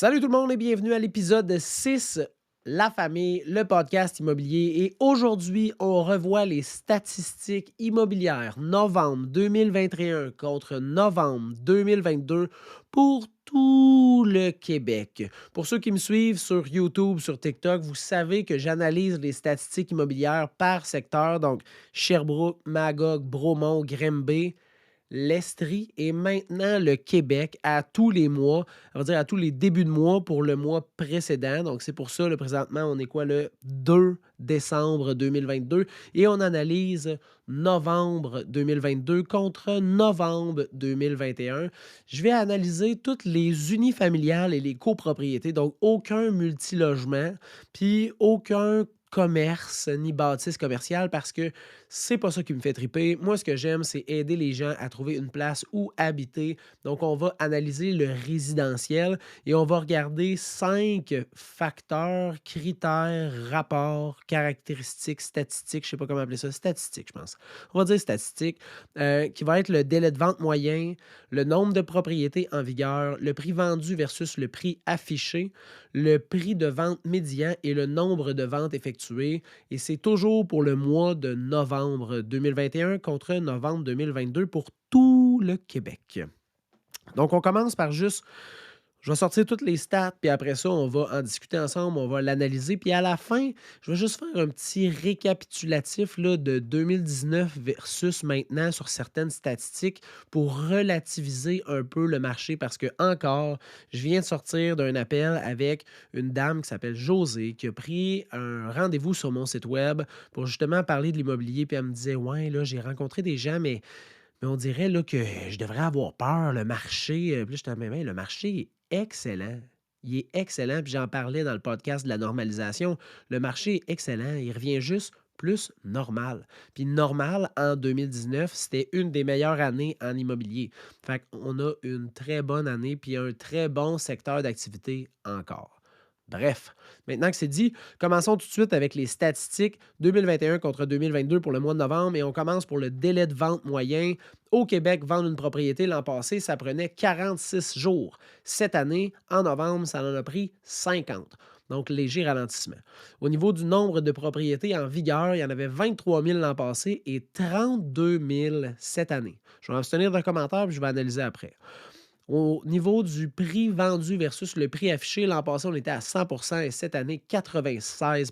Salut tout le monde et bienvenue à l'épisode 6, La famille, le podcast immobilier. Et aujourd'hui, on revoit les statistiques immobilières novembre 2021 contre novembre 2022 pour tout le Québec. Pour ceux qui me suivent sur YouTube, sur TikTok, vous savez que j'analyse les statistiques immobilières par secteur, donc Sherbrooke, Magog, Bromont, Grimby, l'Estrie et maintenant le Québec à tous les mois, on va dire à tous les débuts de mois pour le mois précédent. Donc, c'est pour ça, là, présentement, on est quoi, le 2 décembre 2022 et on analyse novembre 2022 contre novembre 2021. Je vais analyser toutes les unifamiliales et les copropriétés, donc aucun multilogement, puis aucun commerce ni bâtisse commerciale parce que c'est pas ça qui me fait triper. Moi, ce que j'aime, c'est aider les gens à trouver une place où habiter. Donc, on va analyser le résidentiel et on va regarder 5 facteurs, critères, rapports, caractéristiques, statistiques, je sais pas comment appeler ça, statistiques, je pense. On va dire statistiques, qui va être le délai de vente moyen, le nombre de propriétés en vigueur, le prix vendu versus le prix affiché, le prix de vente médian et le nombre de ventes effectuées. Et c'est toujours pour le mois de novembre 2021 contre novembre 2022 pour tout le Québec. Donc, on commence par juste je vais sortir toutes les stats, puis après ça, on va en discuter ensemble, on va l'analyser. Puis à la fin, je vais juste faire un petit récapitulatif là, de 2019 versus maintenant sur certaines statistiques pour relativiser un peu le marché parce que encore, je viens de sortir d'un appel avec une dame qui s'appelle Josée qui a pris un rendez-vous sur mon site web pour justement parler de l'immobilier. Puis elle me disait, ouais, là, j'ai rencontré des gens, mais on dirait là, que je devrais avoir peur, le marché. Puis là, j'étais, mais le marché est excellent. Il est excellent. Puis j'en parlais dans le podcast de la normalisation. Le marché est excellent. Il revient juste plus normal. Puis normal, en 2019, c'était une des meilleures années en immobilier. Fait qu'on a une très bonne année, puis un très bon secteur d'activité encore. Bref, maintenant que c'est dit, commençons tout de suite avec les statistiques 2021 contre 2022 pour le mois de novembre et on commence pour le délai de vente moyen. Au Québec, vendre une propriété l'an passé, ça prenait 46 jours. Cette année, en novembre, ça en a pris 50. Donc, léger ralentissement. Au niveau du nombre de propriétés en vigueur, il y en avait 23 000 l'an passé et 32 000 cette année. Je vais m'abstenir d'un commentaire puis je vais analyser après. Au niveau du prix vendu versus le prix affiché, l'an passé, on était à 100 et cette année, 96.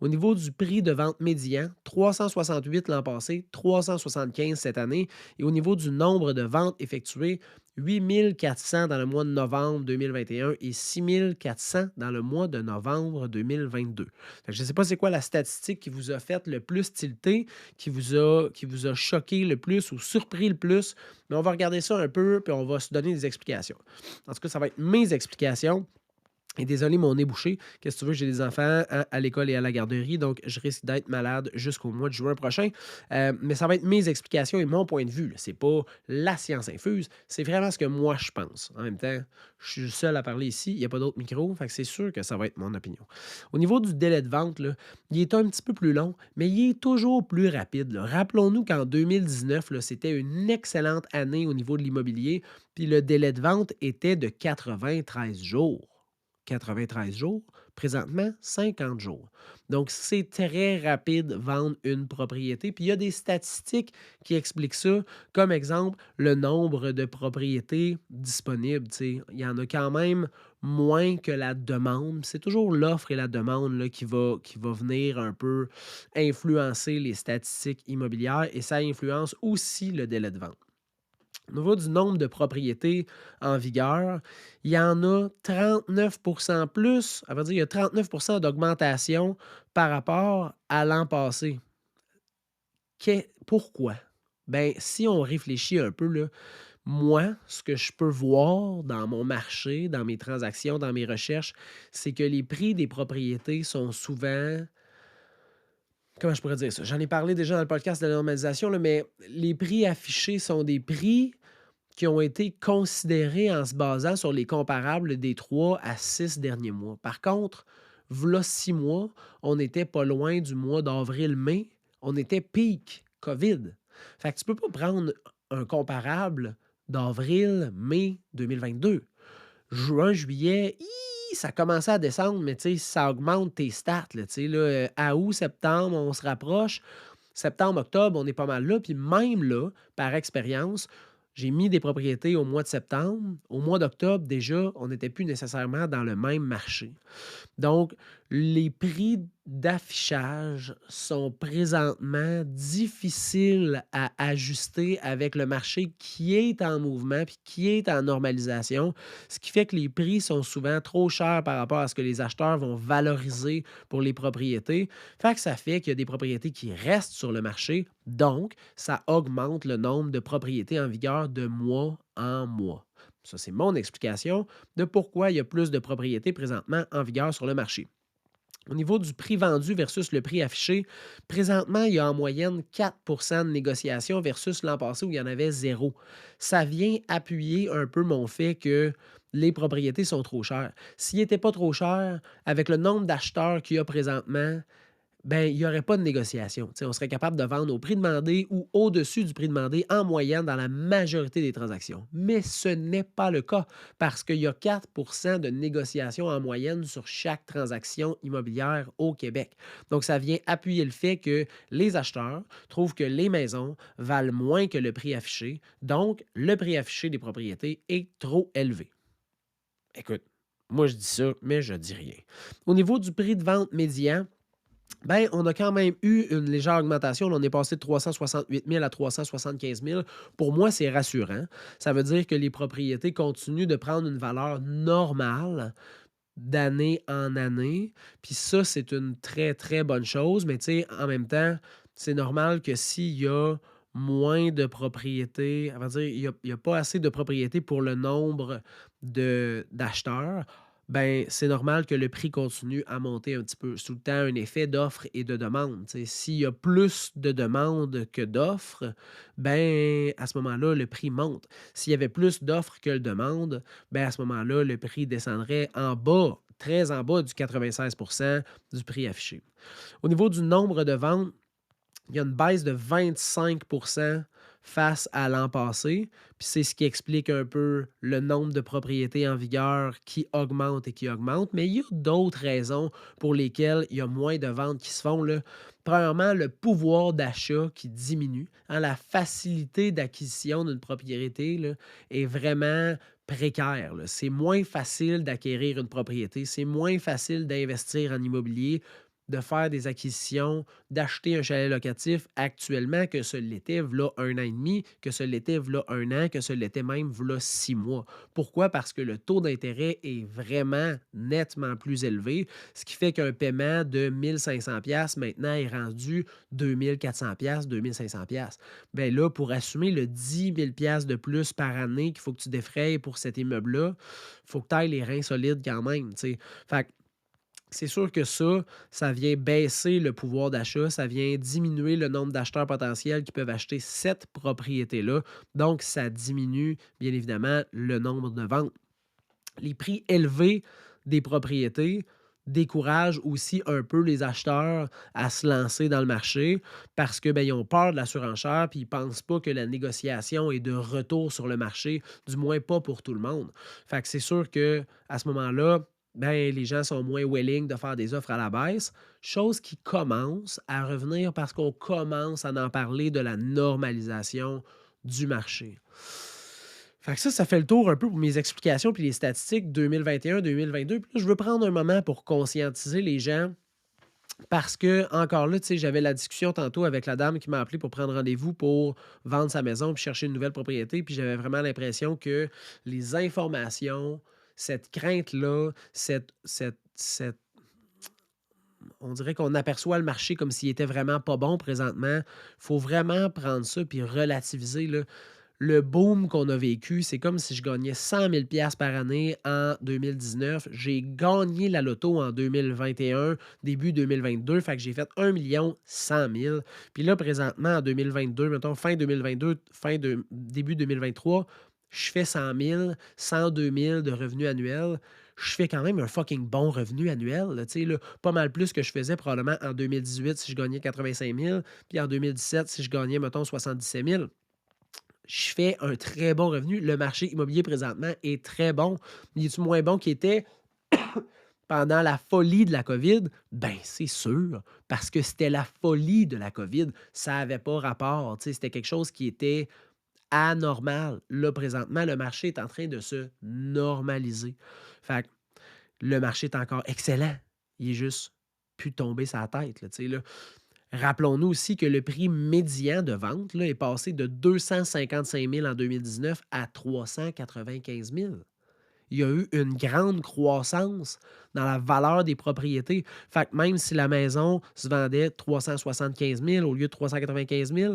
Au niveau du prix de vente médian, 368 l'an passé, 375 cette année. Et au niveau du nombre de ventes effectuées, 8 400 dans le mois de novembre 2021 et 6 400 dans le mois de novembre 2022. Fait que je ne sais pas c'est quoi la statistique qui vous a fait le plus tilter, qui vous a choqué le plus ou surpris le plus, mais on va regarder ça un peu, puis on va se donner des explications. En tout cas, ça va être mes explications. Et désolé, mon nez bouché. Qu'est-ce que tu veux? J'ai des enfants à l'école et à la garderie, donc je risque d'être malade jusqu'au mois de juin prochain. Mais ça va être mes explications et mon point de vue. C'est pas la science infuse, c'est vraiment ce que moi je pense. En même temps, je suis le seul à parler ici, il n'y a pas d'autres micros, fait que c'est sûr que ça va être mon opinion. Au niveau du délai de vente, là, il est un petit peu plus long, mais il est toujours plus rapide. Là. Rappelons-nous qu'en 2019, là, c'était une excellente année au niveau de l'immobilier, puis le délai de vente était de 93 jours. 93 jours, présentement 50 jours. Donc, c'est très rapide vendre une propriété. Puis, il y a des statistiques qui expliquent ça, comme exemple, le nombre de propriétés disponibles. Tu sais. Il y en a quand même moins que la demande. C'est toujours l'offre et la demande là, qui va venir un peu influencer les statistiques immobilières et ça influence aussi le délai de vente. Au niveau du nombre de propriétés en vigueur, il y en a 39 plus. À vrai dire, il y a 39 d'augmentation par rapport à l'an passé. Pourquoi? Ben, si on réfléchit un peu, là, moi, ce que je peux voir dans mon marché, dans mes transactions, dans mes recherches, c'est que les prix des propriétés sont souvent. Comment je pourrais dire ça? J'en ai parlé déjà dans le podcast de la normalisation, là, mais les prix affichés sont des prix qui ont été considérés en se basant sur les comparables des 3 à 6 derniers mois. Par contre, v'là 6 mois, on n'était pas loin du mois d'avril-mai, on était peak COVID. Fait que tu peux pas prendre un comparable d'avril-mai 2022. Juin, juillet, ça commençait à descendre, mais tu sais, ça augmente tes stats, là, tu sais, là, à août, septembre, on se rapproche. Septembre, octobre, on est pas mal là. Puis même là, par expérience, j'ai mis des propriétés au mois de septembre. Au mois d'octobre, déjà, on n'était plus nécessairement dans le même marché. Donc, les prix d'affichage sont présentement difficiles à ajuster avec le marché qui est en mouvement puis qui est en normalisation, ce qui fait que les prix sont souvent trop chers par rapport à ce que les acheteurs vont valoriser pour les propriétés. Fait que ça fait qu'il y a des propriétés qui restent sur le marché, donc ça augmente le nombre de propriétés en vigueur de mois en mois. Ça, c'est mon explication de pourquoi il y a plus de propriétés présentement en vigueur sur le marché. Au niveau du prix vendu versus le prix affiché, présentement, il y a en moyenne 4 de négociation versus l'an passé où il y en avait zéro. Ça vient appuyer un peu mon fait que les propriétés sont trop chères. S'ils n'étaient pas trop chers, avec le nombre d'acheteurs qu'il y a présentement, ben, il n'y aurait pas de négociation. Tu sais, on serait capable de vendre au prix demandé ou au-dessus du prix demandé en moyenne dans la majorité des transactions. Mais ce n'est pas le cas parce qu'il y a 4 de négociation en moyenne sur chaque transaction immobilière au Québec. Donc, ça vient appuyer le fait que les acheteurs trouvent que les maisons valent moins que le prix affiché. Donc, le prix affiché des propriétés est trop élevé. Écoute, moi je dis ça, mais je dis rien. Au niveau du prix de vente médian, ben, on a quand même eu une légère augmentation. Là, on est passé de 368 000 à 375 000. Pour moi, c'est rassurant. Ça veut dire que les propriétés continuent de prendre une valeur normale d'année en année. Puis ça, c'est une très, très bonne chose. Mais tu sais, en même temps, c'est normal que s'il y a moins de propriétés, on va dire, il y a pas assez de propriétés pour le nombre d'acheteurs, ben c'est normal que le prix continue à monter un petit peu. C'est tout le temps un effet d'offre et de demande. Tu sais. S'il y a plus de demandes que d'offres, ben à ce moment-là, le prix monte. S'il y avait plus d'offres que de demandes, ben à ce moment-là, le prix descendrait en bas, très en bas du 96 du prix affiché. Au niveau du nombre de ventes, il y a une baisse de 25 face à l'an passé. Puis c'est ce qui explique un peu le nombre de propriétés en vigueur qui augmente et qui augmente. Mais il y a d'autres raisons pour lesquelles il y a moins de ventes qui se font, là. Premièrement, le pouvoir d'achat qui diminue. Hein, la facilité d'acquisition d'une propriété là, est vraiment précaire, là. C'est moins facile d'acquérir une propriété, c'est moins facile d'investir en immobilier, de faire des acquisitions, d'acheter un chalet locatif actuellement que ce l'était v'là un an et demi, que ce l'était v'là un an, que ce l'était même v'là 6 mois. Pourquoi? Parce que le taux d'intérêt est vraiment nettement plus élevé, ce qui fait qu'un paiement de 1 500 maintenant est rendu 2 400 2 500. Bien là, pour assumer le 10 000 de plus par année qu'il faut que tu défrayes pour cet immeuble-là, il faut que tu ailles les reins solides quand même, tu sais. Fait que c'est sûr que ça vient baisser le pouvoir d'achat, ça vient diminuer le nombre d'acheteurs potentiels qui peuvent acheter cette propriété-là. Donc, ça diminue, bien évidemment, le nombre de ventes. Les prix élevés des propriétés découragent aussi un peu les acheteurs à se lancer dans le marché parce que ben, ils ont peur de la surenchère puis ils ne pensent pas que la négociation est de retour sur le marché, du moins pas pour tout le monde. Fait que c'est sûr que à ce moment-là, ben, les gens sont moins willing de faire des offres à la baisse, chose qui commence à revenir parce qu'on commence à en parler de la normalisation du marché. Fait que ça fait le tour un peu pour mes explications puis les statistiques 2021-2022. Puis là, je veux prendre un moment pour conscientiser les gens parce que, encore là, tu sais, j'avais la discussion tantôt avec la dame qui m'a appelé pour prendre rendez-vous pour vendre sa maison puis chercher une nouvelle propriété. Puis j'avais vraiment l'impression que les informations, cette crainte-là, on dirait qu'on aperçoit le marché comme s'il était vraiment pas bon présentement. Il faut vraiment prendre ça puis relativiser, là. Le boom qu'on a vécu, c'est comme si je gagnais 100 000 par année en 2019. J'ai gagné la loto en 2021, début 2022, fait que j'ai fait 1 100 000. Puis là, présentement, en 2022, mettons fin 2022, début 2023, je fais 100 000, 102 000 de revenus annuels. Je fais quand même un fucking bon revenu annuel, là, tu sais, là, pas mal plus que je faisais probablement en 2018 si je gagnais 85 000, puis en 2017 si je gagnais, mettons, 77 000. je fais un très bon revenu. Le marché immobilier présentement est très bon. Il est-tu moins bon qu'il était pendant la folie de la COVID? Ben, c'est sûr, parce que c'était la folie de la COVID. Ça avait pas rapport, tu sais, c'était quelque chose qui était anormal. Là, présentement, le marché est en train de se normaliser. Fait que le marché est encore excellent. Il est juste plus tombé sa tête, là, tu sais, là. Rappelons-nous aussi que le prix médian de vente là, est passé de 255 000 en 2019 à 395 000. Il y a eu une grande croissance dans la valeur des propriétés. Fait que même si la maison se vendait 375 000 au lieu de 395 000,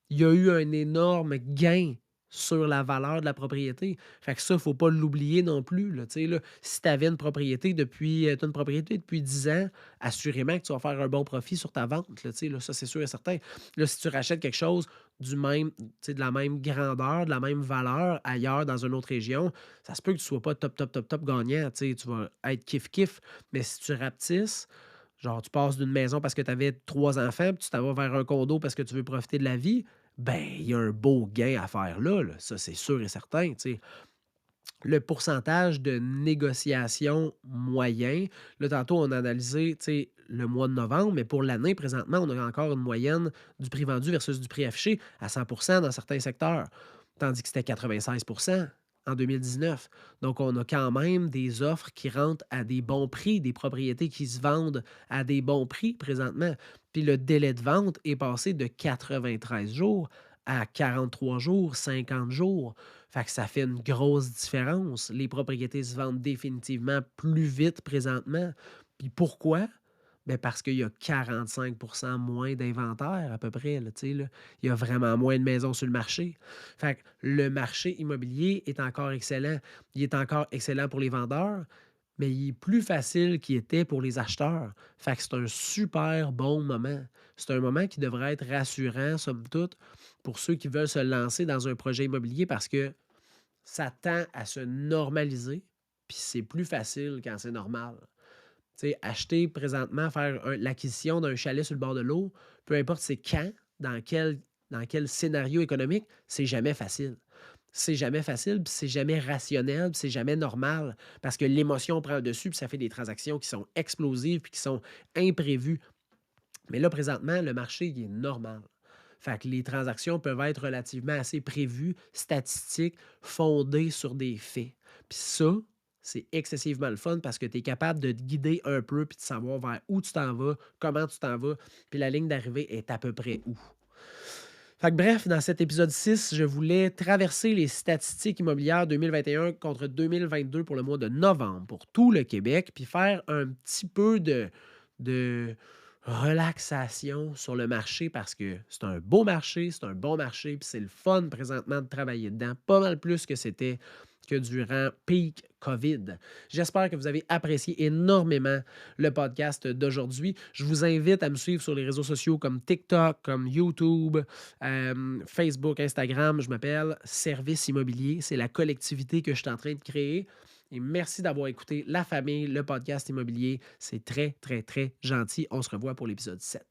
il y a eu un énorme gain sur la valeur de la propriété. Fait que ça, il ne faut pas l'oublier non plus. Là, tu sais, là, si tu avais une propriété t'as une propriété depuis 10 ans, assurément que tu vas faire un bon profit sur ta vente. Là, tu sais, là, ça, c'est sûr et certain. Là, si tu rachètes quelque chose du même, tu sais, de la même grandeur, de la même valeur ailleurs dans une autre région, ça se peut que tu sois pas top, top, top, top gagnant, tu sais, tu vas être kiff-kiff, mais si tu rapetisses, genre tu passes d'une maison parce que tu avais 3 enfants, puis tu t'en vas vers un condo parce que tu veux profiter de la vie, ben, il y a un beau gain à faire là, ça c'est sûr et certain, tu sais. Le pourcentage de négociation moyen, là, tantôt, on a analysé, tu sais, le mois de novembre, mais pour l'année, présentement, on a encore une moyenne du prix vendu versus du prix affiché à 100 dans certains secteurs, tandis que c'était 96 en 2019. Donc, on a quand même des offres qui rentrent à des bons prix, des propriétés qui se vendent à des bons prix présentement. Puis le délai de vente est passé de 93 jours à 43 jours, 50 jours. Fait que ça fait une grosse différence. Les propriétés se vendent définitivement plus vite présentement. Puis pourquoi? Ben parce qu'il y a 45 moins d'inventaire à peu près, là, tu sais, là. Il y a vraiment moins de maisons sur le marché. Fait que le marché immobilier est encore excellent. Il est encore excellent pour les vendeurs, mais il est plus facile qu'il était pour les acheteurs. Fait que c'est un super bon moment. C'est un moment qui devrait être rassurant, somme toute, pour ceux qui veulent se lancer dans un projet immobilier parce que ça tend à se normaliser, puis c'est plus facile quand c'est normal. Tu sais, acheter présentement, faire l'acquisition d'un chalet sur le bord de l'eau, peu importe c'est quand, dans quel scénario économique, c'est jamais facile. C'est jamais facile, puis c'est jamais rationnel, puis c'est jamais normal, parce que l'émotion prend le dessus, puis ça fait des transactions qui sont explosives, puis qui sont imprévues. Mais là, présentement, le marché, il est normal. Fait que les transactions peuvent être relativement assez prévues, statistiques, fondées sur des faits. Puis ça, c'est excessivement le fun parce que tu es capable de te guider un peu puis de savoir vers où tu t'en vas, comment tu t'en vas, puis la ligne d'arrivée est à peu près où. Fait que bref, dans cet épisode 6, je voulais traverser les statistiques immobilières 2021 contre 2022 pour le mois de novembre pour tout le Québec, puis faire un petit peu de relaxation sur le marché parce que c'est un beau marché, c'est un bon marché, puis c'est le fun présentement de travailler dedans, pas mal plus que c'était que durant peak COVID. J'espère que vous avez apprécié énormément le podcast d'aujourd'hui. Je vous invite à me suivre sur les réseaux sociaux comme TikTok, comme YouTube, Facebook, Instagram. Je m'appelle Service Immobilier. C'est la collectivité que je suis en train de créer. Et merci d'avoir écouté La Famille, le podcast immobilier. C'est très, très, très gentil. On se revoit pour l'épisode 7.